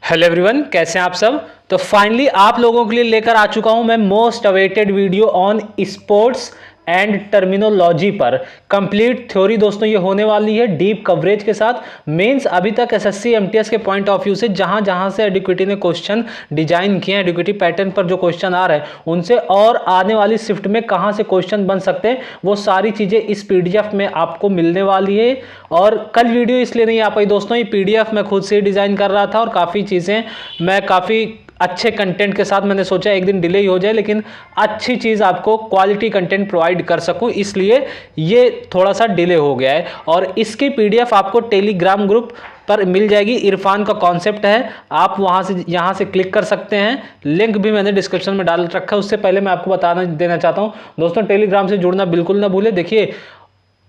Hello everyone, कैसे हैं आप सब। तो फाइनली आप लोगों के लिए लेकर आ चुका हूं मैं most awaited video on sports and terminology पर कंप्लीट थ्योरी। दोस्तों ये होने वाली है डीप कवरेज के साथ। मेंस अभी तक एसएससी एमटीएस के पॉइंट ऑफ व्यू से जहां जहां से एडुकेटी ने क्वेश्चन डिजाइन किए हैं, एडुकेटी पैटर्न पर जो क्वेश्चन आ रहे हैं उनसे, और आने वाली शिफ्ट में कहां से क्वेश्चन बन सकते हैं, वो सारी चीजें इस पीडीएफ में आपको मिलने वाली है। और कल वीडियो इसलिए नहीं आ पाई दोस्तों, ये पीडीएफ मैं खुद से डिजाइन कर रहा था और काफी चीजें मैं काफी अच्छे कंटेंट के साथ मैंने सोचा एक दिन डिले ही हो जाए, लेकिन अच्छी चीज आपको क्वालिटी कंटेंट प्रोवाइड कर सकूं, इसलिए ये थोड़ा सा डिले हो गया है। और इसकी पीडीएफ आपको टेलीग्राम ग्रुप पर मिल जाएगी। इरफान का कॉन्सेप्ट है, आप वहां से यहां से क्लिक कर सकते हैं। लिंक भी मैंने डिस्क्रिप्शन में डाल रखा है। उससे पहले मैं आपको बताना देना चाहता हूं दोस्तों, टेलीग्राम से जुड़ना बिल्कुल ना भूले। देखिए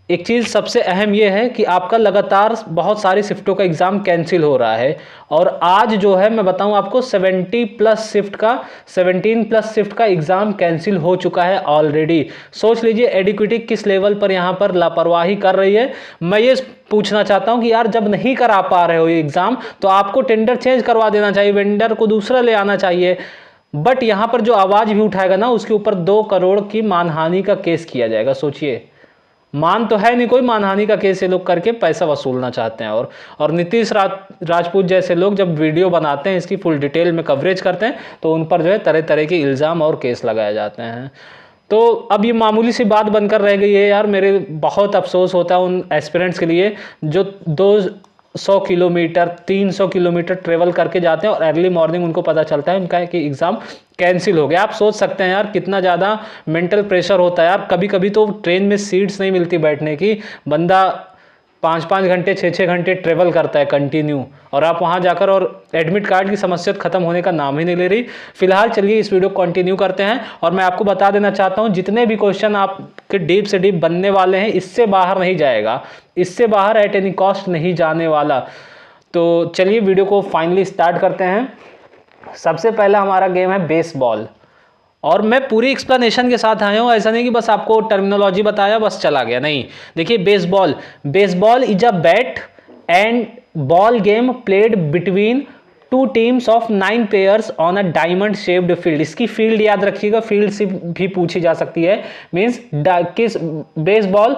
एक चीज़ सबसे अहम यह है कि आपका लगातार बहुत सारी शिफ्टों का एग्ज़ाम कैंसिल हो रहा है, और आज जो है मैं बताऊं आपको 17 प्लस शिफ्ट का एग्ज़ाम कैंसिल हो चुका है ऑलरेडी। सोच लीजिए एडुकेटी किस लेवल पर यहाँ पर लापरवाही कर रही है। मैं ये पूछना चाहता हूं कि यार जब नहीं करा पा रहे हो ये एग्ज़ाम तो आपको टेंडर चेंज करवा देना चाहिए, वेंडर को दूसरा ले आना चाहिए। बट यहाँ पर जो आवाज़ भी उठाएगा ना, उसके ऊपर 2 करोड़ की मानहानि का केस किया जाएगा। सोचिए, मान तो है नहीं कोई, मानहानि का केस ये लोग करके पैसा वसूलना चाहते हैं। और नीतीश राजपूत जैसे लोग जब वीडियो बनाते हैं, इसकी फुल डिटेल में कवरेज करते हैं, तो उन पर जो है तरह तरह के इल्ज़ाम और केस लगाए जाते हैं। तो अब ये मामूली सी बात बनकर रह गई है यार। मेरे बहुत अफसोस होता है उन एस्पिरेंट्स के लिए जो 200 किलोमीटर 300 किलोमीटर ट्रेवल करके जाते हैं और अर्ली मॉर्निंग उनको पता चलता है उनका कि एग्ज़ाम कैंसिल हो गया। आप सोच सकते हैं यार कितना ज़्यादा मेंटल प्रेशर होता है यार। कभी कभी तो ट्रेन में सीट्स नहीं मिलती बैठने की, बंदा 5-5 घंटे 6-6 घंटे ट्रेवल करता है कंटिन्यू, और आप वहाँ जाकर, और एडमिट कार्ड की समस्या खत्म होने का नाम ही नहीं ले रही। फिलहाल चलिए इस वीडियो को कंटिन्यू करते हैं, और मैं आपको बता देना चाहता हूँ जितने भी क्वेश्चन आपके डीप से डीप बनने वाले हैं, इससे बाहर नहीं जाएगा, इससे बाहर एट एनी कॉस्ट नहीं जाने वाला। तो चलिए वीडियो को फाइनली स्टार्ट करते हैं। सबसे पहला हमारा गेम है बेसबॉल, और मैं पूरी एक्सप्लेनेशन के साथ आया हूँ। ऐसा नहीं कि बस आपको टर्मिनोलॉजी बताया बस चला गया, नहीं। देखिए baseball is a bat and ball game played between 2 teams of 9 players on a diamond shaped field. इसकी फील्ड याद रखिएगा, फील्ड से भी पूछी जा सकती है। मीन्स किस बेसबॉल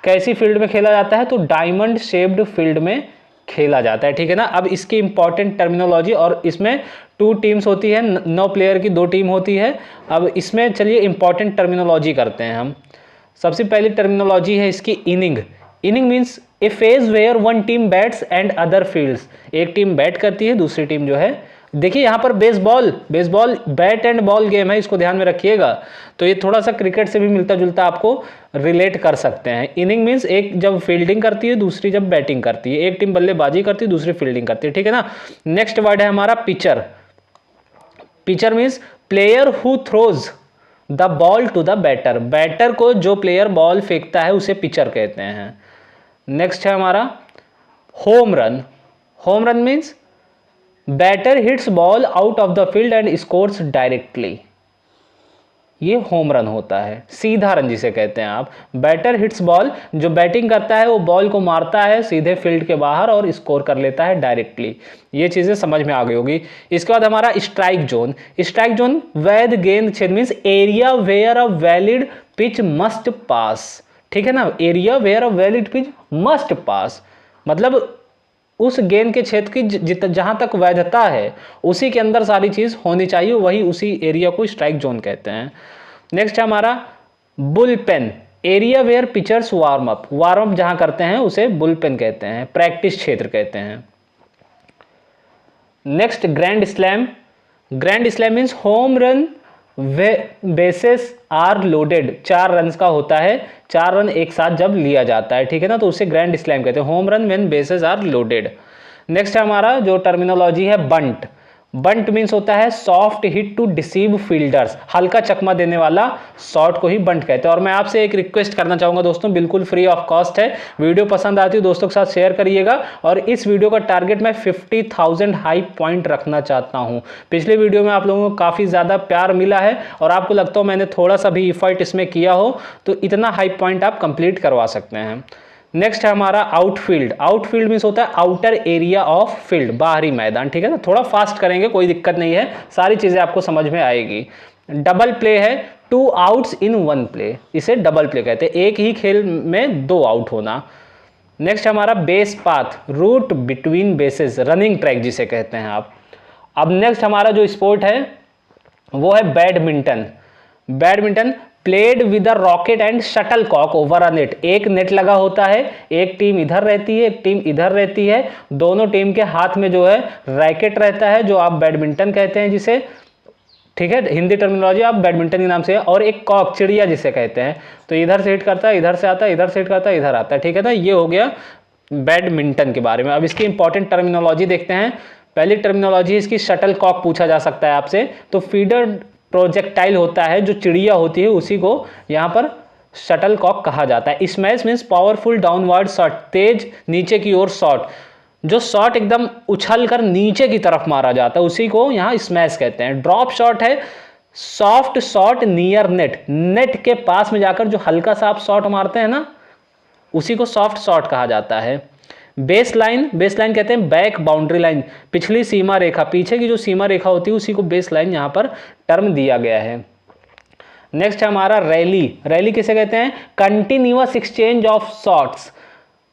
कैसी फील्ड में खेला जाता है, तो डायमंड शेप्ड फील्ड में खेला जाता है, ठीक है ना। अब इसकी इंपॉर्टेंट टर्मिनोलॉजी, और इसमें 2 टीम्स होती है, 9 प्लेयर की 2 टीम होती है। अब इसमें चलिए इंपॉर्टेंट टर्मिनोलॉजी करते हैं हम। सबसे पहली टर्मिनोलॉजी है इसकी inning means a phase where one team bats and other fields. एक टीम बैट करती है, दूसरी टीम जो है, देखिए यहाँ पर baseball bat and ball game है, इसको ध्यान में रखिएगा। तो ये थोड़ा सा क्रिकेट से भी मिलता जुलता आपको रिलेट कर सकते हैं। इनिंग मीन्स एक जब फील्डिंग करती है, दूसरी जब बैटिंग करती है। एक टीम बल्लेबाजी करती है, दूसरी फील्डिंग करती है, ठीक है ना। नेक्स्ट वर्ड है हमारा pitcher means player who throws the ball to the batter को जो प्लेयर बॉल फेंकता है उसे पिचर कहते हैं। नेक्स्ट है हमारा home run means batter hits ball out of the field and scores directly, ये होम रन होता है। सीधा रन जिसे कहते हैं आप, बैटर हिट्स बॉल, जो बैटिंग करता है वो बॉल को मारता है सीधे फील्ड के बाहर और स्कोर कर लेता है डायरेक्टली। ये चीजें समझ में आ गई होगी। इसके बाद हमारा स्ट्राइक जोन वैध गेंद क्षेत्र means area where a valid pitch must pass, ठीक है ना। Area where a valid pitch must pass मतलब उस गेंद के क्षेत्र की जहां तक वैधता है उसी के अंदर सारी चीज होनी चाहिए, वही उसी एरिया को स्ट्राइक जोन कहते हैं। नेक्स्ट है हमारा bullpen, area where pitchers warm up जहां करते हैं उसे बुलपेन कहते हैं, प्रैक्टिस क्षेत्र कहते हैं। Next grand slam means home run bases are loaded, 4 run का होता है, 4 रन एक साथ जब लिया जाता है, ठीक है ना, तो उसे ग्रैंड स्लैम कहते हैं, home run when bases are loaded. Next हमारा जो टर्मिनोलॉजी है बंट मीन्स होता है soft hit to deceive fielders, हल्का चकमा देने वाला शॉट को ही बंट कहते हैं। और मैं आपसे एक रिक्वेस्ट करना चाहूंगा दोस्तों, बिल्कुल फ्री ऑफ कॉस्ट है, वीडियो पसंद आती है दोस्तों के साथ शेयर करिएगा। और इस वीडियो का टारगेट मैं 50,000 हाई पॉइंट रखना चाहता हूं। पिछले वीडियो में आप लोगों को काफी ज्यादा प्यार मिला है, और आपको लगता हो मैंने थोड़ा सा भी इफर्ट इसमें किया हो तो इतना हाई पॉइंट आप कंप्लीट करवा सकते हैं। नेक्स्ट है हमारा आउटफील्ड। आउटफील्ड मीन्स होता है आउटर एरिया ऑफ फील्ड, बाहरी मैदान, ठीक है ना। थोड़ा फास्ट करेंगे, कोई दिक्कत नहीं है, सारी चीजें आपको समझ में आएगी। डबल प्ले है, 2 आउट्स इन 1 प्ले, इसे डबल प्ले कहते हैं, एक ही खेल में 2 आउट होना। नेक्स्ट हमारा base path, route between bases, running track जिसे कहते हैं आप। अब नेक्स्ट हमारा जो स्पोर्ट है वो है badminton. Badminton played with a racket and shuttle cock over a net. एक नेट लगा होता है, एक टीम इधर रहती है, एक टीम इधर रहती है, दोनों टीम के हाथ में जो है रैकेट रहता है, जो आप बैडमिंटन कहते हैं जिसे, ठीक है, हिंदी टर्मिनोलॉजी आप बैडमिंटन के नाम से है, और एक कॉक, चिड़िया जिसे कहते हैं, तो इधर से हिट करता है, इधर से आता है, इधर से हिट करता है, इधर आता है, ठीक है ना। ये हो गया बैडमिंटन के बारे में। अब इसकी इंपॉर्टेंट टर्मिनोलॉजी देखते हैं। पहली टर्मिनोलॉजी इसकी शटल कॉक पूछा जा सकता है आपसे, तो फीडर प्रोजेक्टाइल होता है, जो चिड़िया होती है उसी को यहाँ पर शटल कॉक कहा जाता है। Smash means powerful downward shot, तेज नीचे की ओर शॉट, जो शॉट एकदम उछल कर नीचे की तरफ मारा जाता है उसी को यहाँ स्मैश कहते हैं। ड्रॉप शॉट है soft shot near net, net के पास में जाकर जो हल्का सा आप शॉट मारते हैं ना, उसी को सॉफ्ट शॉट कहा जाता है। बेस लाइन, बेस लाइन कहते हैं बैक बाउंड्री लाइन, पिछली सीमा रेखा, पीछे की जो सीमा रेखा होती है उसी को बेस लाइन यहाँ पर टर्म दिया गया है। नेक्स्ट है हमारा रैली। रैली किसे कहते हैं? Continuous exchange of shots.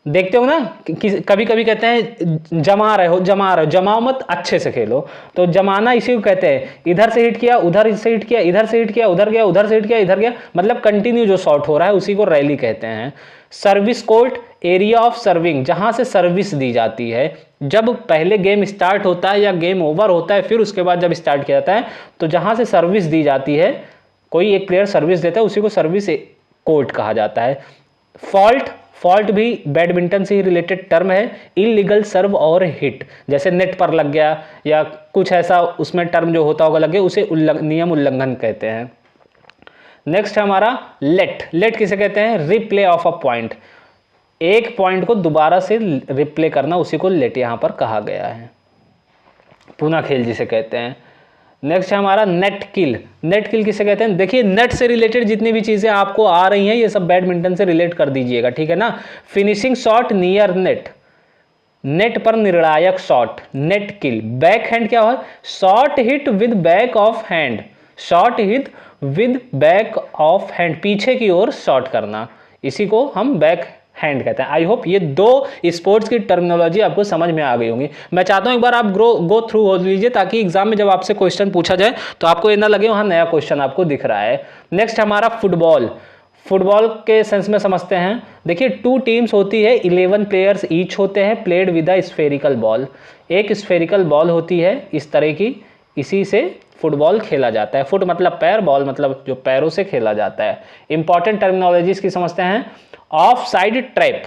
देखते हो ना, कभी कभी कहते हैं जमा रहे हो, जमाओ मत, अच्छे से खेलो, तो जमाना इसी को कहते हैं। इधर से हिट किया, उधर से हिट किया, इधर से हिट किया, उधर गया, उधर से हिट किया, इधर गया, मतलब कंटिन्यू जो शॉट हो रहा है उसी को रैली कहते हैं। Service court, area of serving, जहां से सर्विस दी जाती है। जब पहले गेम स्टार्ट होता है या गेम ओवर होता है, फिर उसके बाद जब स्टार्ट किया जाता है, तो जहां से सर्विस दी जाती है, कोई एक प्लेयर सर्विस देता है, उसी को सर्विस कोर्ट कहा जाता है। फॉल्ट, फॉल्ट भी बैडमिंटन से ही रिलेटेड टर्म है। इलीगल सर्व और हिट, जैसे नेट पर लग गया या कुछ ऐसा उसमें टर्म जो होता होगा लग गया, उसे नियम उल्लंघन कहते हैं। नेक्स्ट है हमारा लेट। लेट किसे कहते हैं? रिप्ले ऑफ अ पॉइंट, एक पॉइंट को दोबारा से रिप्ले करना, उसी को लेट यहां पर कहा गया है, पुनः खेल जिसे कहते हैं। नेक्स्ट है हमारा नेट किल। नेट किल किसे कहते हैं? देखिए, नेट से रिलेटेड जितनी भी चीजें आपको आ रही हैं ये सब बैडमिंटन से रिलेट कर दीजिएगा, ठीक है ना। Finishing shot near net, net पर निर्णायक शॉट, नेट किल। बैक हैंड क्या है? Shot hit with back of hand, shot hit with back of hand, पीछे की ओर शॉट करना, इसी को हम बैक हैंड कहते हैं। आई होप ये दो स्पोर्ट्स की टर्मिनोलॉजी आपको समझ में आ गई होंगी। मैं चाहता हूं एक बार आप गो थ्रू हो लीजिए, ताकि एग्जाम में जब आपसे क्वेश्चन पूछा जाए तो आपको ये ना लगे वहां नया क्वेश्चन आपको दिख रहा है। नेक्स्ट हमारा फुटबॉल। फुटबॉल के सेंस में समझते हैं। देखिए, 2 टीम्स होती है, 11 प्लेयर्स ईच होते हैं, played with a spherical ball. एक स्फेरिकल बॉल होती है इस तरह की, इसी से फुटबॉल खेला जाता है। फुट मतलब पैर, बॉल मतलब जो पैरों से खेला जाता है। इंपॉर्टेंट टर्मिनोलॉजीज की समझते हैं। Of side trap,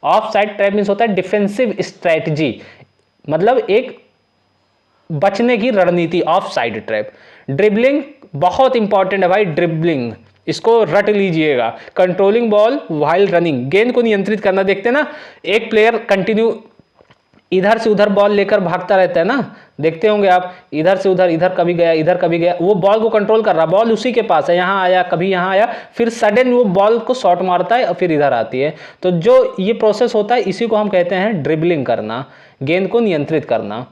of side trap means होता है डिफेंसिव स्ट्रैटेजी, मतलब एक बचने की रणनीति, ऑफ साइड ट्रैप। ड्रिबलिंग बहुत इंपॉर्टेंट है भाई, ड्रिबलिंग इसको रट लीजिएगा। कंट्रोलिंग बॉल व्हाइल रनिंग, गेंद को नियंत्रित करना। देखते हैं ना, एक प्लेयर कंटिन्यू इधर से उधर बॉल लेकर भागता रहता है ना, देखते होंगे आप, इधर से उधर, इधर कभी गया, इधर कभी गया, वो बॉल को कंट्रोल कर रहा, बॉल उसी के पास है, यहाँ आया, कभी यहाँ आया, फिर सडन वो बॉल को शॉट मारता है और फिर इधर आती है। तो जो ये प्रोसेस होता है इसी को हम कहते हैं ड्रिबलिंग करना, गेंद को नियंत्रित करना।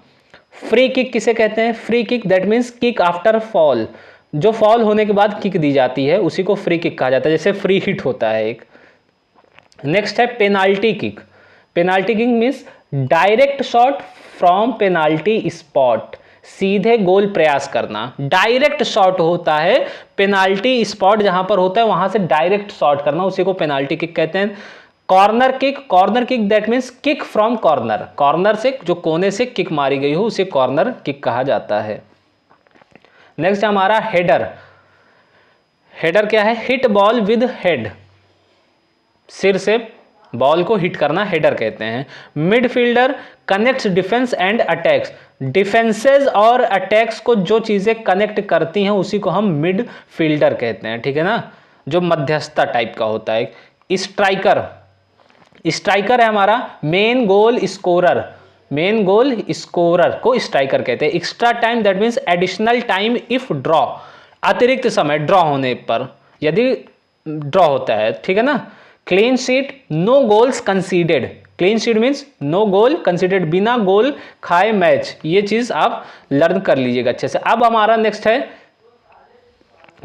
फ्री किक किसे कहते हैं? Free kick that means kick after fall, जो फॉल होने के बाद किक दी जाती है उसी को फ्री किक कहा जाता है, जैसे फ्री हिट होता है एक। नेक्स्ट है penalty kick. Penalty kick means direct shot from penalty spot, सीधे गोल प्रयास करना। डायरेक्ट शॉट होता है, पेनाल्टी स्पॉट जहां पर होता है वहां से डायरेक्ट शॉट करना, उसी को पेनाल्टी किक कहते हैं। Corner kick, corner kick that means kick from corner, corner से जो कोने से किक मारी गई हो उसे कॉर्नर किक कहा जाता है। नेक्स्ट हमारा हेडर। हेडर क्या है? हिट बॉल विद हेड, सिर से बॉल को हिट करना हेडर कहते हैं। Midfielder connects defence and attacks, defences और अटैक्स को जो चीजें कनेक्ट करती हैं उसी को हम मिडफील्डर कहते हैं, ठीक है ना, जो मध्यस्थता टाइप का होता है। स्ट्राइकर, स्ट्राइकर है हमारा main goal scorer, main goal scorer को स्ट्राइकर कहते हैं। Extra time that means additional time if draw, अतिरिक्त समय ड्रॉ होने पर, यदि ड्रॉ होता है, ठीक है ना। Clean sheet, no goals conceded. Clean sheet means no goal conceded, बिना गोल खाए मैच। ये चीज आप लर्न कर लीजिएगा अच्छे से। अब हमारा नेक्स्ट है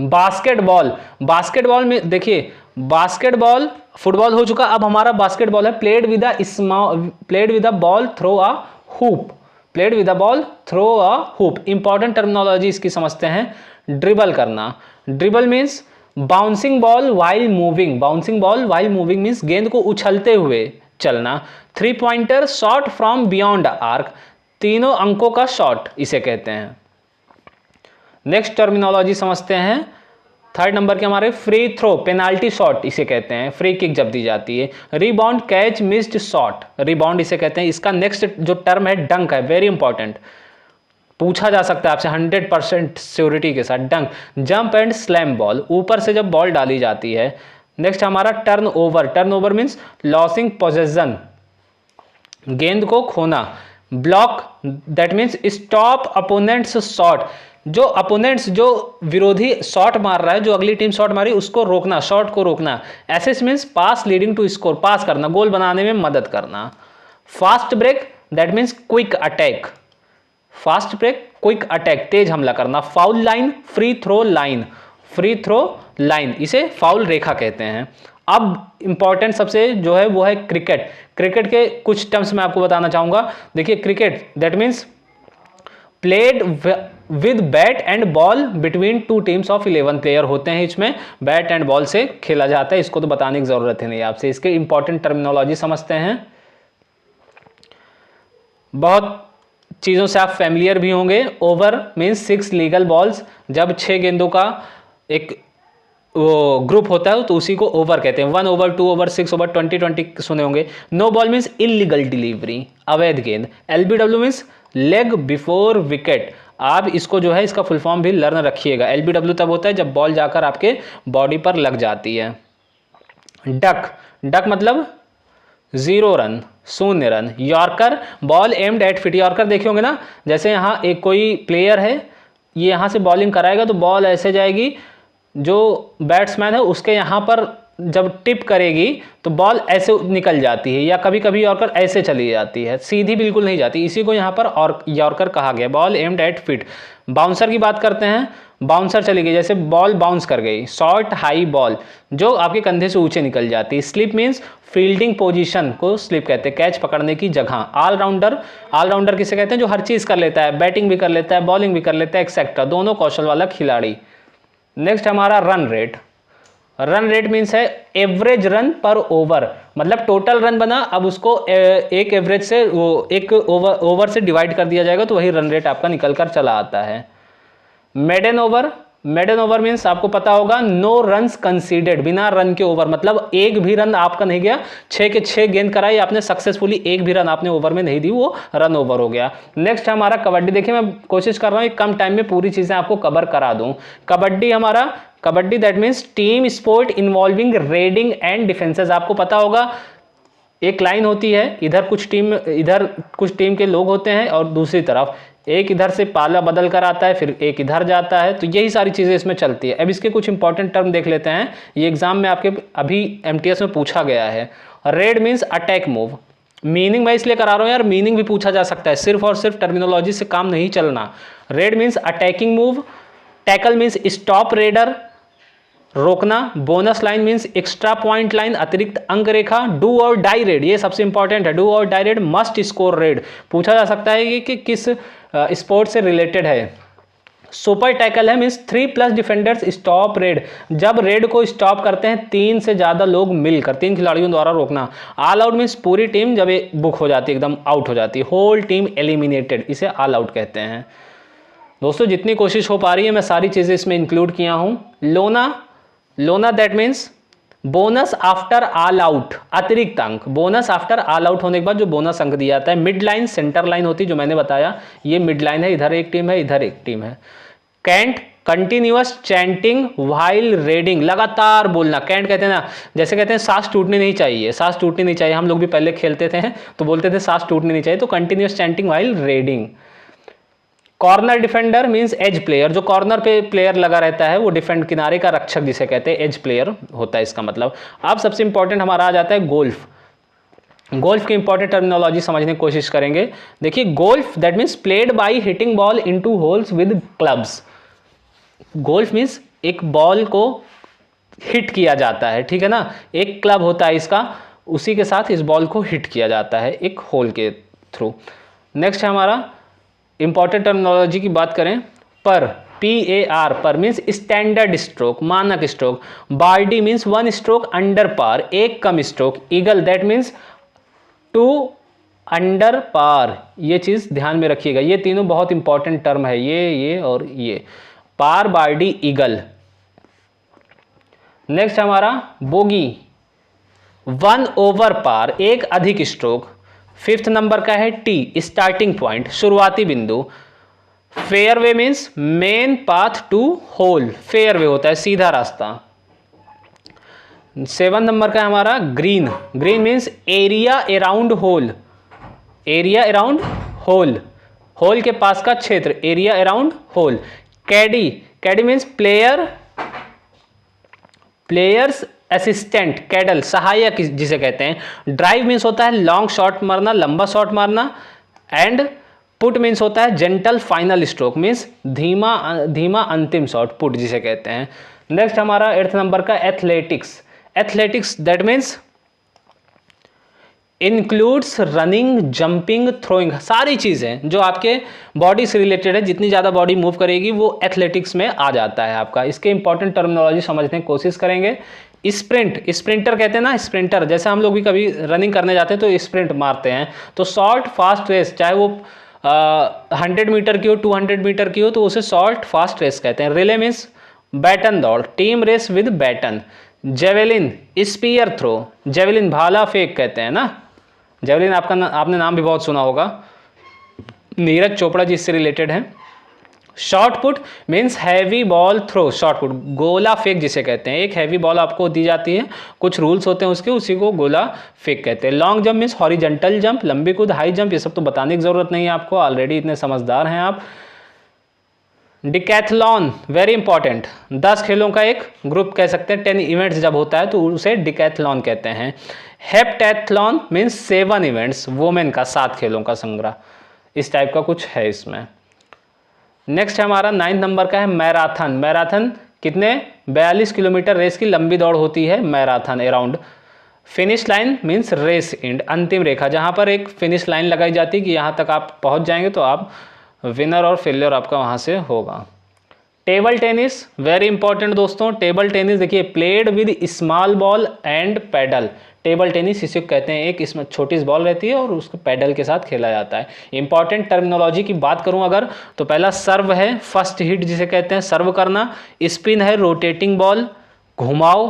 बास्केटबॉल। बास्केटबॉल में देखिए, बास्केटबॉल फुटबॉल हो चुका, अब हमारा बास्केटबॉल है। Played with a ball through a hoop. Played with a ball through a hoop. Important terminology इसकी समझते हैं। ड्रिबल करना, dribble means bouncing ball while moving. Bouncing ball while moving means गेंद को उछलते हुए चलना। 3 pointer shot from beyond arc, तीनों अंकों का शॉट इसे कहते हैं। नेक्स्ट टर्मिनोलॉजी समझते हैं, थर्ड नंबर के हमारे फ्री थ्रो, पेनाल्टी शॉट इसे कहते हैं, फ्री किक जब दी जाती है। Rebound, catch, missed shot, rebound इसे कहते हैं। इसका नेक्स्ट जो टर्म है डंक है, वेरी इंपॉर्टेंट, पूछा जा सकता है आपसे 100% श्योरिटी के साथ। डंक, जंप एंड स्लैम बॉल, ऊपर से जब बॉल डाली जाती है। नेक्स्ट हमारा turn over. Turn over means losing possession, गेंद को खोना। Block, that means stop opponents shot, जो अपोनेंट्स, जो विरोधी शॉट मार रहा है, जो अगली टीम शॉट मारी उसको रोकना, शॉट को रोकना। Assist means pass leading to score, pass करना, गोल बनाने में मदद करना। Fast break, that means quick attack, fast break quick attack, तेज हमला करना। Foul line, free throw line, free throw line इसे फाउल रेखा कहते हैं। अब इंपॉर्टेंट सबसे जो है वो है क्रिकेट। क्रिकेट के कुछ टर्म्स मैं आपको बताना चाहूंगा। देखिए cricket that means played with bat and ball between 2 teams of 11 player होते हैं। इसमें बैट एंड बॉल से खेला जाता है, इसको तो बताने की जरूरत है नहीं आपसे। इसके इंपॉर्टेंट टर्मिनोलॉजी समझते हैं। बहुत चीज़ों से आप फैमिलियर भी होंगे। ओवर मीन्स 6 लीगल बॉल्स, जब 6 गेंदों का एक वो ग्रुप होता है तो उसी को ओवर कहते हैं। 1 ओवर, 2 ओवर, 6 ओवर, 20 सुने होंगे। No ball means illegal delivery, अवैध गेंद। LBW means leg before wicket, आप इसको जो है इसका फुल फॉर्म भी लर्न रखिएगा। LBW तब होता है जब बॉल जाकर आपके बॉडी पर लग जाती है। डक, डक मतलब 0 run, 0 run. Yorker, ball aimed at feet, yorker देखे होंगे ना, जैसे यहाँ एक कोई प्लेयर है, ये यहाँ से बॉलिंग कराएगा तो बॉल ऐसे जाएगी, जो बैट्समैन है उसके यहाँ पर जब टिप करेगी तो बॉल ऐसे निकल जाती है, या कभी कभी यॉर्कर ऐसे चली जाती है, सीधी बिल्कुल नहीं जाती, इसी को यहाँ पर और यॉर्कर कहा गया। Ball aimed at feet. Bouncer की बात करते हैं, बाउंसर चली गई, जैसे बॉल बाउंस कर गई। शॉर्ट हाई बॉल, जो आपके कंधे से ऊंचे निकल जाती है। स्लिप मीन्स फील्डिंग पोजीशन को स्लिप कहते हैं, कैच पकड़ने की जगह। ऑलराउंडर, ऑलराउंडर किसे कहते हैं, जो हर चीज कर लेता है, बैटिंग भी कर लेता है, बॉलिंग भी कर लेता है, एक्सेट्रा, दोनों कौशल वाला खिलाड़ी। नेक्स्ट हमारा run rate. Run rate means है एवरेज रन पर ओवर, मतलब टोटल रन बना, अब उसको एक एवरेज से वो एक ओवर से डिवाइड कर दिया जाएगा तो वही रन रेट आपका निकल कर चला आता है। Maiden over, maiden over means आपको पता होगा नो रन्स कंसीडेड, बिना रन के ओवर, मतलब एक भी रन आपका नहीं गया, 6 के 6 गेंद कराई आपने सक्सेसफुली, एक भी रन आपने ओवर में नहीं दी, वो रन ओवर हो गया। नेक्स्ट हमारा कबड्डी। देखिए मैं कोशिश कर रहा हूँ कम टाइम में पूरी चीजें आपको कवर करा दूं। कबड्डी हमारा, kabaddi that means team sport involving raiding and defences. आपको पता होगा एक लाइन होती है, इधर कुछ टीम के लोग होते हैं और दूसरी तरफ एक इधर से पाला बदल कर आता है, फिर एक इधर जाता है, तो यही सारी चीजें इसमें चलती है। अब इसके कुछ इंपॉर्टेंट टर्म देख लेते हैं, ये एग्जाम में आपके अभी MTS में पूछा गया है। Red means attack move, meaning मैं इसलिए करा रहा हूं यार, मीनिंग भी पूछा जा सकता है, सिर्फ और सिर्फ टर्मिनोलॉजी से काम नहीं चलना। Raid means attacking move. Tackle means stop raider, रोकना। Bonus line means extra point line, अतिरिक्त अंक रेखा। डू और डाई रेड, ये सबसे इंपॉर्टेंट है, do or die raid, must score raid, पूछा जा सकता है कि किस स्पोर्ट से रिलेटेड है। सुपर टैकल है मीन्स 3+ डिफेंडर्स स्टॉप रेड, जब रेड को स्टॉप करते हैं 3 से ज्यादा लोग मिलकर, 3 खिलाड़ियों द्वारा रोकना। ऑल आउट मीन्स पूरी टीम जब ये बुक हो जाती है, एकदम आउट हो जाती है। होल टीम एलिमिनेटेड, इसे ऑल आउट कहते हैं। दोस्तों जितनी कोशिश हो पा रही है मैं सारी चीजें इसमें इंक्लूड किया हूं। लोना, लोना that means bonus after all out, अतिरिक्त अंक, बोनस आफ्टर ऑल आउट होने के बाद जो बोनस अंक दिया जाता है। मिड लाइन, सेंटर लाइन होती है, जो मैंने बताया, ये मिड लाइन है, इधर एक टीम है, इधर एक टीम है। Cant, continuous chanting while raiding, लगातार बोलना, कैंट कहते हैं ना, जैसे कहते हैं सांस टूटनी नहीं चाहिए, सांस टूटनी नहीं चाहिए, हम लोग भी पहले खेलते थे तो बोलते थे सांस टूटनी नहीं चाहिए, तो continuous chanting while raiding. Corner defender means edge player, जो कॉर्नर पे प्लेयर लगा रहता है वो डिफेंड, किनारे का रक्षक जिसे कहते हैं, एज प्लेयर होता है इसका मतलब। अब सबसे इंपॉर्टेंट हमारा आ जाता है गोल्फ। गोल्फ की इंपॉर्टेंट टर्मिनोलॉजी समझने की कोशिश करेंगे। देखिए golf that means played by hitting ball into holes with clubs. Golf means एक बॉल को हिट किया जाता है, ठीक है ना, एक क्लब होता है इसका, उसी के साथ इस बॉल को हिट किया जाता है एक होल के थ्रू। नेक्स्ट है हमारा इंपॉर्टेंट टर्मिनोलॉजी की बात करें, par PAR par means standard stroke, मानक stroke. Birdie means 1 stroke under par, एक कम stroke. Eagle that means 2 under par, ये चीज ध्यान में रखिएगा, ये तीनों बहुत इंपॉर्टेंट टर्म है, ये और ये, पार, बार्डी, ईगल। नेक्स्ट हमारा बोगी, 1 ओवर पार, एक अधिक स्ट्रोक। 5th नंबर का है टी, स्टार्टिंग पॉइंट, शुरुआती बिंदु। Fairway means main path to hole, fairway होता है सीधा रास्ता। 7 नंबर का है हमारा green, green means area around hole, area around hole, hole के पास का क्षेत्र, area around hole. Caddie, caddie means player, players assistant, कैडल सहायक जिसे कहते हैं। ड्राइव मीन्स होता है लॉन्ग शॉट मारना, लंबा शॉट मारना। एंड पुट मीन्स होता है जेंटल फाइनल स्ट्रोक, मीन्स धीमा धीमा अंतिम शॉट, पुट जिसे कहते हैं। नेक्स्ट हमारा 8th नंबर का athletics, athletics that means includes running, jumping, throwing, सारी चीजें जो आपके बॉडी से रिलेटेड है, जितनी ज्यादा बॉडी मूव करेगी वो एथलेटिक्स में आ जाता है आपका। इसके इंपॉर्टेंट टर्मिनोलॉजी समझने की कोशिश करेंगे। स्प्रिंट, स्प्रिंटर कहते हैं ना, स्प्रिंटर, जैसे हम लोग भी कभी रनिंग करने जाते हैं तो स्प्रिंट मारते हैं, तो शॉर्ट फास्ट रेस, चाहे वो 100 मीटर की हो, 200 मीटर की हो, तो उसे शॉर्ट फास्ट रेस कहते हैं। रिले मीन्स बैटन दौड़, team race with baton. Javelin, spear throw, javelin भाला फेंक कहते हैं ना, जेवलिन आपने नाम भी बहुत सुना होगा, नीरज चोपड़ा जी इससे रिलेटेड है। Shot put means heavy ball throw, shot put गोला फेंक जिसे कहते हैं, एक हैवी बॉल आपको दी जाती है, कुछ रूल्स होते हैं उसके, उसी को गोला फेंक कहते हैं। Long jump means horizontal jump, लंबी कूद, हाई जंप, ये सब तो बताने की जरूरत नहीं है आपको, ऑलरेडी इतने समझदार हैं आप। डिकैथलॉन वेरी इंपॉर्टेंट, 10 खेलों का एक ग्रुप कह सकते हैं, 10 इवेंट्स जब होता है तो उसे डिकैथलॉन कहते हैं। हेप्टैथलॉन मीन्स 7 इवेंट्स, वोमेन का 7 खेलों का संग्रह, इस टाइप का कुछ है इसमें। नेक्स्ट हमारा 9th नंबर का है मैराथन, मैराथन कितने 42 किलोमीटर रेस की लंबी दौड़ होती है marathon around. Finish line means race end, अंतिम रेखा, जहां पर एक फिनिश लाइन लगाई जाती है कि यहां तक आप पहुंच जाएंगे तो आप विनर और फेलियर आपका वहां से होगा। टेबल टेनिस वेरी इंपॉर्टेंट दोस्तों, टेबल टेनिस देखिए played with small ball and paddle, table tennis इसे कहते हैं, एक इसमें छोटी सी बॉल रहती है और उसको पैडल के साथ खेला जाता है। इंपॉर्टेंट टर्मिनोलॉजी की बात करूं अगर, तो पहला सर्व है, फर्स्ट हिट जिसे कहते हैं सर्व करना। स्पिन है रोटेटिंग बॉल, घुमाओ।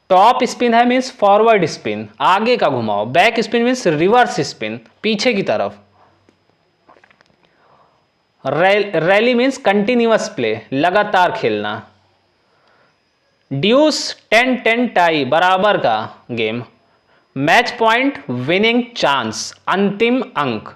टॉप स्पिन है मीन्स फॉरवर्ड स्पिन, आगे का घुमाओ। Back spin means reverse spin, पीछे की तरफ। रैली मीन्स कंटिन्यूअस प्ले, लगातार खेलना। ड्यूस 10-10 टाई, बराबर का game. Match point winning chance, अंतिम अंक।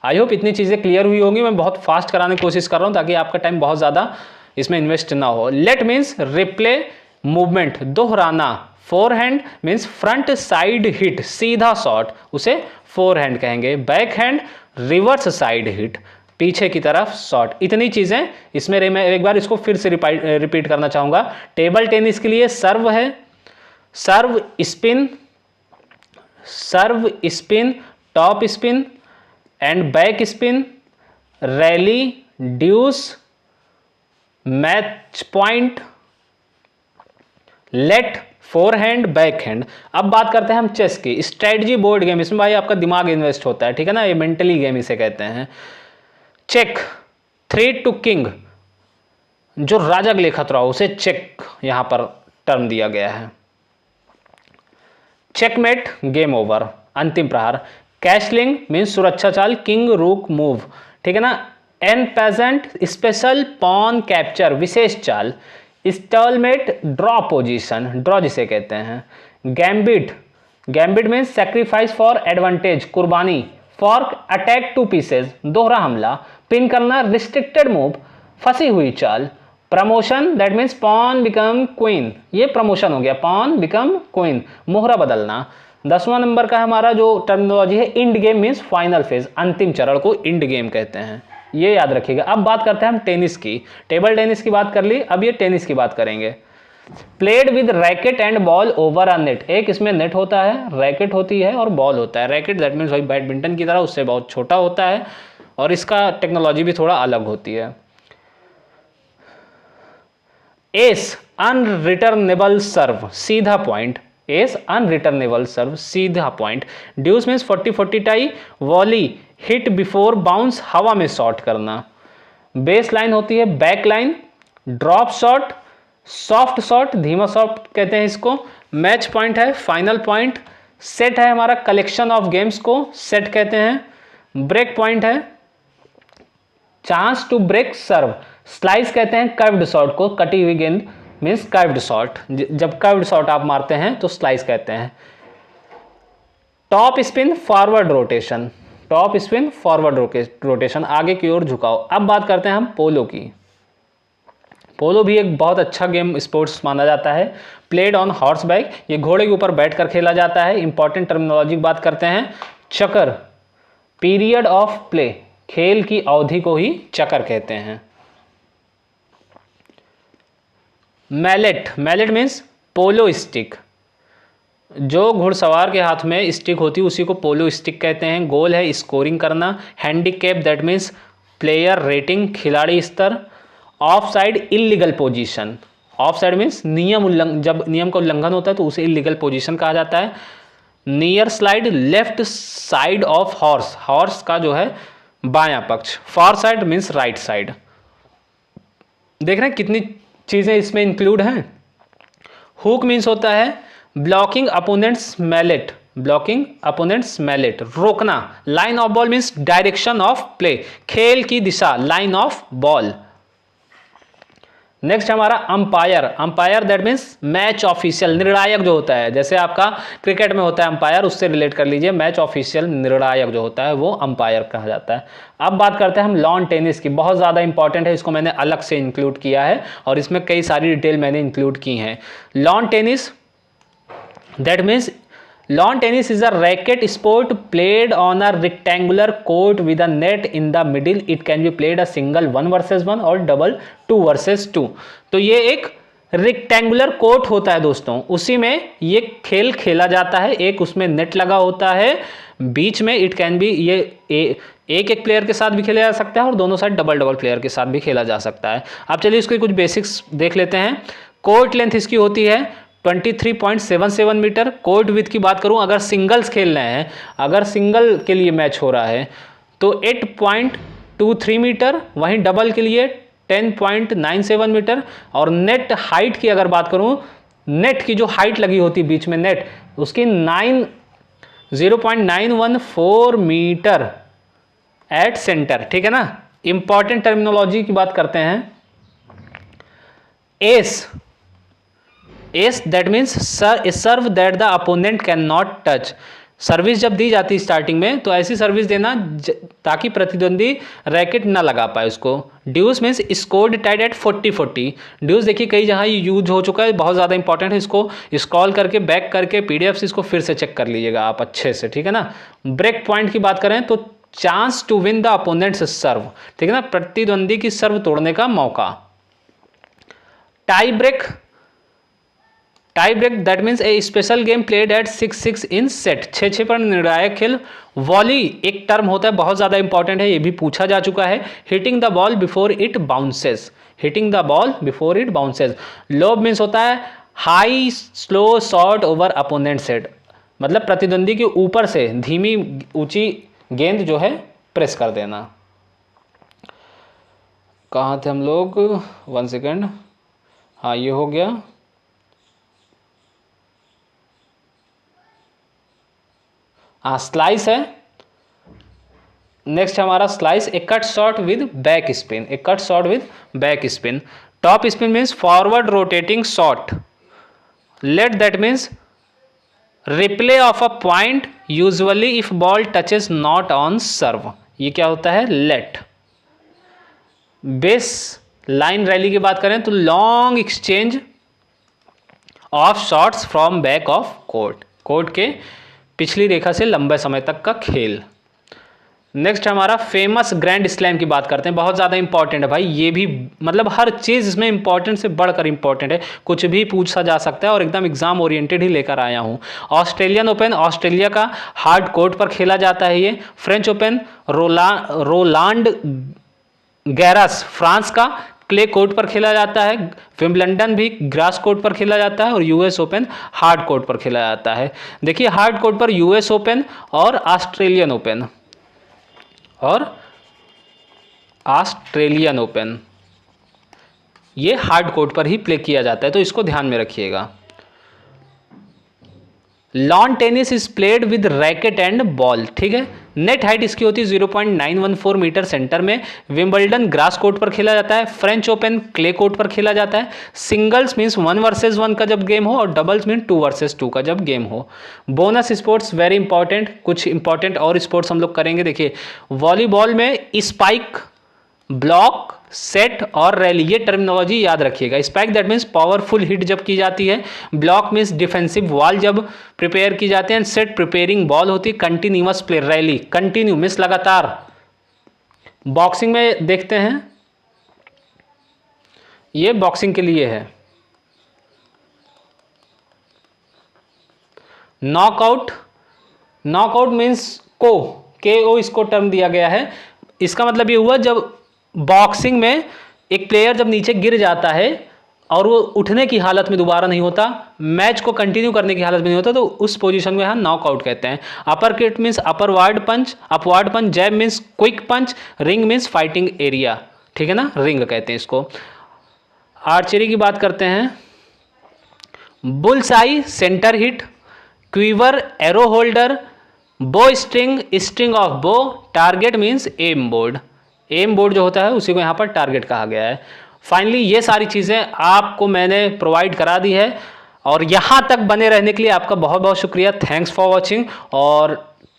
आई होप इतनी चीजें क्लियर हुई होंगी, मैं बहुत फास्ट कराने की कोशिश कर रहा हूं ताकि आपका टाइम बहुत ज्यादा इसमें इन्वेस्ट ना हो। लेट मीन्स रिप्ले मूवमेंट, दोहराना। Forehand means front side hit, सीधा शॉट, उसे फोरहैंड कहेंगे। Back hand reverse side hit, पीछे की तरफ शॉट। इतनी चीजें इसमें मैं एक बार इसको फिर से रिपीट करना चाहूंगा। टेबल टेनिस के लिए सर्व है, serve spin, serve spin, top spin and back spin, rally, deuce, match point, let, forehand, back hand. अब बात करते हैं हम चेस की। स्ट्रेटजी बोर्ड गेम, इसमें भाई आपका दिमाग इन्वेस्ट होता है, ठीक है ना, ये मेंटली गेम इसे कहते हैं। चेक, 3 टू किंग, जो राजा के लिए खतरा हो उसे चेक यहां पर टर्म दिया गया है। चेकमेट, गेम ओवर, अंतिम प्रहार। कैशलिंग मीन्स सुरक्षा चाल, किंग रूक मूव, ठीक है ना। En passant, special pawn capture, विशेष चाल। स्टॉलमेट, ड्रॉ पोजीशन, ड्रॉ जिसे कहते हैं। Gambit, gambit means sacrifice for advantage, कुर्बानी, फॉर्क अटैक टू पीसेज, दोहरा हमला। पिन करना, रिस्ट्रिक्टेड मूव, फंसी हुई चाल। Promotion that means pawn become queen, ये प्रमोशन हो गया, पॉन बिकम क्वीन, मोहरा बदलना। 10वां नंबर का हमारा जो टर्मिनोलॉजी है, end game means final phase, अंतिम चरण को इंड गेम कहते हैं, ये याद रखिएगा। अब बात करते हैं हम टेनिस की। टेबल टेनिस की बात कर ली, अब ये टेनिस की बात करेंगे। Played with racket and ball over a net, एक इसमें नेट होता है, रैकेट होती है और बॉल होता है। रैकेट दैट मीन्स भाई बैडमिंटन की तरह, उससे बहुत छोटा होता है और इसका टेक्नोलॉजी भी थोड़ा अलग होती है। एस अनरिटर्नेबल सर्व, सीधा पॉइंट, एस अनरिटर्नेबल सर्व, सीधा point. Deuce means 40-40 tie. Volley hit before bounce, हवा में शॉट करना। बेस लाइन होती है, back line. Drop shot, soft shot, धीमा शॉट कहते हैं इसको। मैच पॉइंट है, फाइनल पॉइंट। सेट है हमारा कलेक्शन ऑफ गेम्स को सेट कहते हैं। ब्रेक पॉइंट है, chance to break serve. Slice कहते हैं कर्व्ड शॉट को, कटी हुई गेंद मीन्स कर्व्ड शॉट, जब कर्व्ड शॉट आप मारते हैं तो स्लाइस कहते हैं। Top spin forward rotation, top spin forward rotation, आगे की ओर झुकाओ। अब बात करते हैं हम पोलो की। पोलो भी एक बहुत अच्छा गेम स्पोर्ट्स माना जाता है। प्लेड ऑन हॉर्स बैक, ये घोड़े के ऊपर बैठकर खेला जाता है। इंपॉर्टेंट टर्मिनोलॉजी की बात करते हैं। चक्कर, पीरियड ऑफ प्ले, खेल की अवधि को ही चक्कर कहते हैं। मैलेट, मैलेट मीन्स पोलो स्टिक, जो घुड़सवार के हाथ में स्टिक होती है उसी को पोलो स्टिक कहते हैं। गोल है स्कोरिंग करना। Handicap that means player rating, खिलाड़ी स्तर। Of side illegal position, of side means नियम उल्लंघन, जब नियम का उल्लंघन होता है तो उसे इलीगल पोजीशन कहा जाता है। Near slide left side of horse, horse का जो है बायां पक्ष। फार साइड मीन्स राइट साइड। देख रहे हैं कितनी चीजें इसमें इंक्लूड हैं। हुक मीन्स होता है blocking opponents mallet, blocking opponents mallet, रोकना। Line of ball means direction of play, खेल की दिशा, लाइन ऑफ बॉल। नेक्स्ट हमारा umpire, umpire that means match official, निर्णायक जो होता है, जैसे आपका क्रिकेट में होता है अंपायर, उससे रिलेट कर लीजिए। मैच ऑफिशियल, निर्णायक जो होता है वो अंपायर कहा जाता है। अब बात करते हैं हम लॉन टेनिस की, बहुत ज़्यादा इंपॉर्टेंट है, इसको मैंने अलग से इंक्लूड किया है और इसमें कई सारी डिटेल मैंने इंक्लूड की हैं। Lawn tennis that means lawn tennis is a racket sport played on a rectangular court with a net in the middle. It can be played a single 1 versus 1 और डबल 2 वर्सेस 2। तो ये एक rectangular court होता है दोस्तों, उसी में ये खेल खेला जाता है। एक उसमें नेट लगा होता है बीच में। इट कैन बी, ये एक एक प्लेयर के साथ भी खेला जा सकता है और दोनों साइड डबल डबल प्लेयर के साथ भी खेला जा सकता है। अब चलिए इसके कुछ बेसिक्स देख लेते हैं। कोर्ट लेंथ इसकी होती है 23.77 मीटर। कोर्ट विथ की बात करूं, अगर सिंगल्स खेल रहे हैं, अगर सिंगल के लिए मैच हो रहा है तो 8.23 मीटर, वहीं डबल के लिए 10.97 मीटर। और नेट हाइट की अगर बात करूं, नेट की जो हाइट लगी होती है बीच में नेट, उसकी 0.914 मीटर एट सेंटर, ठीक है ना। इंपॉर्टेंट टर्मिनोलॉजी की बात करते हैं। Ace, ace that means serve that the opponent can not touch. Service जब दी जाती है स्टार्टिंग में तो ऐसी सर्विस देना ताकि प्रतिद्वंदी रैकेट ना लगा पाए उसको। ड्यूस मीन्स स्कोर्ड टाइड एट 40-40। ड्यूस देखिए कई जगह यूज हो चुका है, बहुत ज़्यादा इंपॉर्टेंट है, इसको स्क्रॉल करके बैक करके PDF से इसको फिर से चेक कर लीजिएगा आप अच्छे से, ठीक है ना। ब्रेक पॉइंट की बात करें तो chance to win the opponent's serve, ठीक है ना, प्रतिद्वंदी की सर्व तोड़ने का मौका। Tie break, tie break that means a special game played at 6-6 in set, 6-6 पर निर्णायक खेल। वॉली एक टर्म होता है, बहुत ज़्यादा इंपॉर्टेंट है, ये भी पूछा जा चुका है। Hitting the ball before it bounces, hitting the ball before it bounces. Lob means होता है high slow shot over opponent set, मतलब प्रतिद्वंदी के ऊपर से धीमी ऊंची गेंद जो है प्रेस कर देना। कहाँ थे हम लोग, 1 सेकेंड, हाँ ये हो गया। हाँ स्लाइस है। नेक्स्ट हमारा slice, a cut shot with back spin, a cut shot with back spin. Top spin means forward rotating shot. Let that means replay of a point usually if ball touches not on serve, ये क्या होता है? Late. Base line rally की बात करें तो long exchange of shots from back of court, court के पिछली रेखा से लंबे समय तक का खेल। नेक्स्ट हमारा फेमस ग्रैंड स्लैम की बात करते हैं, बहुत ज़्यादा इंपॉर्टेंट है भाई, ये भी मतलब हर चीज़ इसमें इंपॉर्टेंट से बढ़कर इंपॉर्टेंट है, कुछ भी पूछा जा सकता है और एकदम एग्जाम ओरिएंटेड ही लेकर आया हूँ। ऑस्ट्रेलियन ओपन ऑस्ट्रेलिया का हार्ड कोर्ट पर खेला जाता है ये। फ्रेंच ओपन रोलांड गैरस फ्रांस का क्ले कोर्ट पर खेला जाता है। विंबलडन भी ग्रास कोर्ट पर खेला जाता है और यूएस ओपन हार्ड कोर्ट पर खेला जाता है। देखिए हार्ड कोर्ट पर यूएस ओपन और ऑस्ट्रेलियन ओपन ये हार्ड कोर्ट पर ही प्ले किया जाता है, तो इसको ध्यान में रखिएगा। Lawn tennis is played with racket and ball, ठीक है। नेट हाइट इसकी होती है 0.914 मीटर सेंटर में। विंबलडन ग्रास कोर्ट पर खेला जाता है। फ्रेंच ओपन क्ले कोर्ट पर खेला जाता है। सिंगल्स मीन्स 1 वर्सेस 1 का जब गेम हो और डबल्स मीन 2 वर्सेस 2 का जब गेम हो। बोनस स्पोर्ट्स वेरी इंपॉर्टेंट, कुछ इंपॉर्टेंट और स्पोर्ट्स हम लोग करेंगे। देखिए वॉलीबॉल में स्पाइक, ब्लॉक, सेट और रैली, ये टर्मिनोलॉजी याद रखिएगा। Spike that means powerful hit जब की जाती है। ब्लॉक मीन्स डिफेंसिव वॉल जब प्रिपेयर की जाती है। सेट प्रिपेयरिंग बॉल होती है। Continuous play, rally continue means लगातार। बॉक्सिंग में देखते हैं, ये बॉक्सिंग के लिए है। नॉकआउट, नॉकआउट मीन्स KO इसको टर्म दिया गया है। इसका मतलब ये हुआ जब बॉक्सिंग में एक प्लेयर जब नीचे गिर जाता है और वो उठने की हालत में दोबारा नहीं होता, मैच को कंटिन्यू करने की हालत में नहीं होता, तो उस पोजीशन में हम नॉकआउट कहते हैं। अपर किक मीन्स अपवर्ड पंच, अपवर्ड पंच। जैब मीन्स क्विक पंच। रिंग मीन्स फाइटिंग एरिया, ठीक है ना, रिंग कहते हैं इसको। आर्चरी की बात करते हैं। Bull's eye centre hit, quiver arrow holder, bow string, string of bow, target means aim board. Aim board जो होता है उसी को यहाँ पर टारगेट कहा गया है। फाइनली ये सारी चीज़ें आपको मैंने प्रोवाइड करा दी है और यहाँ तक बने रहने के लिए आपका बहुत बहुत शुक्रिया। Thanks for watching. और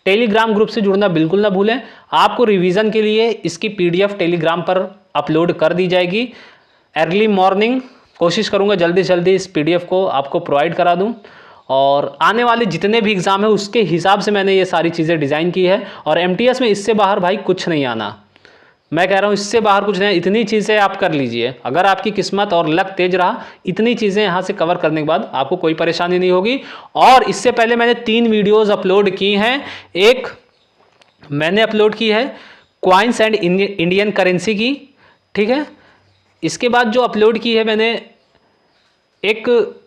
टेलीग्राम ग्रुप से जुड़ना बिल्कुल ना भूलें। आपको रिवीजन के लिए इसकी PDF टेलीग्राम पर अपलोड कर दी जाएगी। अर्ली मॉर्निंग कोशिश करूँगा जल्दी से जल्दी इस PDF को आपको प्रोवाइड करा दूँ। और आने वाले जितने भी एग्ज़ाम है उसके हिसाब से मैंने ये सारी चीज़ें डिज़ाइन की है। और MTS में इससे बाहर भाई कुछ नहीं आना, मैं कह रहा हूँ इससे बाहर कुछ नहीं। इतनी चीज़ें आप कर लीजिए, अगर आपकी किस्मत और लक तेज रहा, इतनी चीज़ें यहाँ से कवर करने के बाद आपको कोई परेशानी नहीं होगी। और इससे पहले मैंने 3 वीडियोस अपलोड की हैं। एक मैंने अपलोड की है कॉइन्स एंड इंडियन करेंसी की, ठीक है। इसके बाद जो अपलोड की है मैंने एक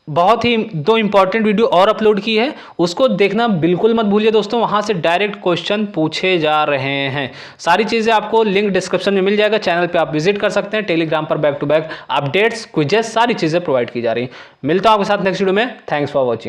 बहुत ही 2 इंपॉर्टेंट वीडियो और अपलोड की है, उसको देखना बिल्कुल मत भूलिए दोस्तों। वहाँ से डायरेक्ट क्वेश्चन पूछे जा रहे हैं। सारी चीज़ें आपको लिंक डिस्क्रिप्शन में मिल जाएगा। चैनल पे आप विजिट कर सकते हैं। टेलीग्राम पर back to back updates, quizzes, सारी चीज़ें प्रोवाइड की जा रही हैं। मिलता हूँ आपके साथ नेक्स्ट वीडियो में। Thanks for watching.